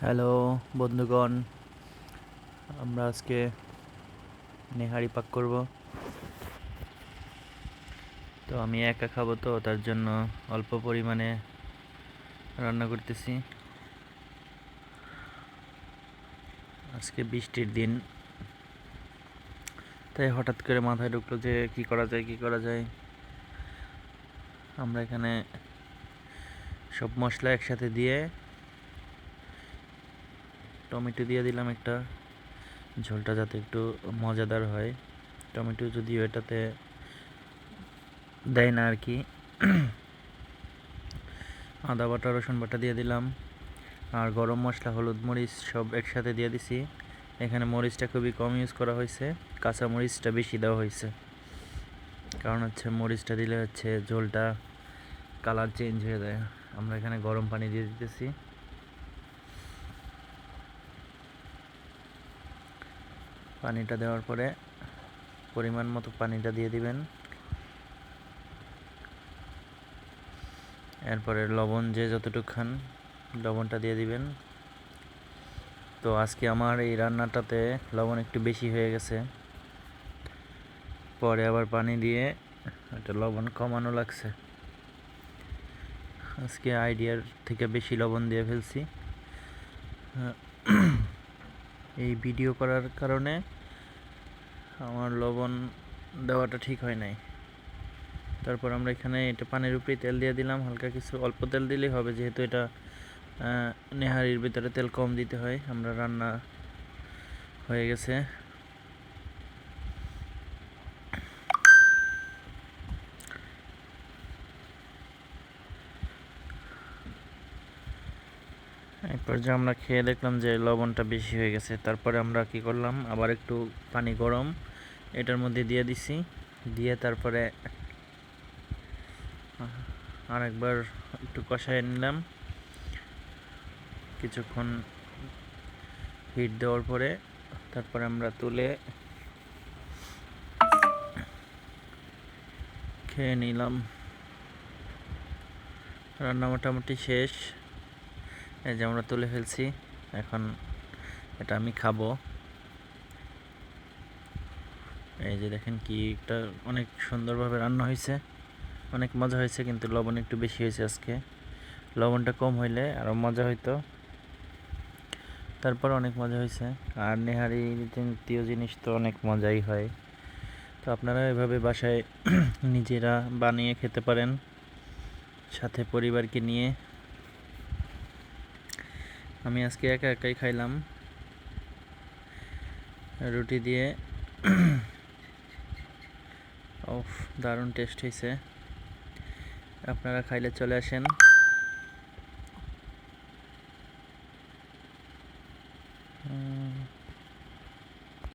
Hello বন্ধুগণ, আমরা আজকে নেহারি পাক করব। তো আমি একা খাবো, তো তার জন্য অল্প পরিমাণে রান্না করতেছি। আজকে বৃষ্টির দিন, তাই হঠাৎ করে মাথায় ঢুকলো যে কি করা যায়। আমরা এখানে সব মশলা একসাথে দিয়ে টমেটো দিয়ে দিলাম একটা, ঝোলটা যাতে একটু মজাদার হয়। টমেটো যদিও এটাতে দেয় না আর কি। আদা বাটা রসুন বাটা দিয়ে দিলাম, আর গরম মশলা হলুদ মরিচ সব একসাথে দিয়ে দিছি। এখানে মরিচটা খুবই কম ইউজ করা হয়েছে, কাঁচা মরিচটা বেশি দেওয়া হয়েছে। কারণ হচ্ছে মরিচটা দিলে হচ্ছে ঝোলটা কালার চেঞ্জ হয়ে যায়। আমরা এখানে গরম পানি দিয়ে দিতেছি। পানিটা দেওয়ার পরে পরিমাণ মতো পানিটা দিয়ে দিবেন। এরপরে লবণ যে যতটুকু খান লবণটা দিয়ে দিবেন। তো আজকে আমার এই রান্নাটাতে লবণ একটু বেশি হয়ে গেছে, পরে আবার পানি দিয়ে একটা লবণ কমানো লাগছে। আজকে আইডিয়ার থেকে বেশি লবণ দিয়ে ফেলছি। এই ভিডিও করার কারণে আমার লবণ দেওয়াটা ঠিক হয় নাই। তারপর আমরা এখানে এটা পানির উপরে তেল দিয়ে দিলাম, হালকা কিছু অল্প তেল দিলেই হবে, যেহেতু এটা নেহারির ভিতরে তেল কম দিতে হয়। আমরা রান্না হয়ে গেছে। এরপর যে আমরা খেয়ে দেখলাম যে লবণটা বেশি হয়ে গেছে। তারপরে আমরা কি করলাম, আবার একটু পানি গরম এটার মধ্যে দিয়ে দিছি, দিয়ে তারপরে আরেকবার একটু কষায় নিলাম। কিছুক্ষণ হিট দেওয়ার পরে তারপরে আমরা তুলে খেয়ে নিলাম। রান্না মোটামুটি শেষ, এই যে আমরা তুলে ফেলছি। এখন এটা আমি খাবো। এই যে দেখেন কি একটা অনেক সুন্দরভাবে রান্না হয়েছে, অনেক মজা হয়েছে। কিন্তু লবণ একটু বেশি হয়েছে আজকে, লবণটা কম হইলে আরও মজা হইতো। তারপর অনেক মজা হয়েছে। আর নেহারি জাতীয় জিনিস তো অনেক মজাই হয়। তো আপনারা এভাবে বাসায় নিজেরা বানিয়ে খেতে পারেন, সাথে পরিবারকে নিয়ে। আমি আজকে একা একাই খাইলাম রুটি দিয়ে। দারুণ টেস্ট হয়েছে। আপনারা খাইলে চলে আসেন।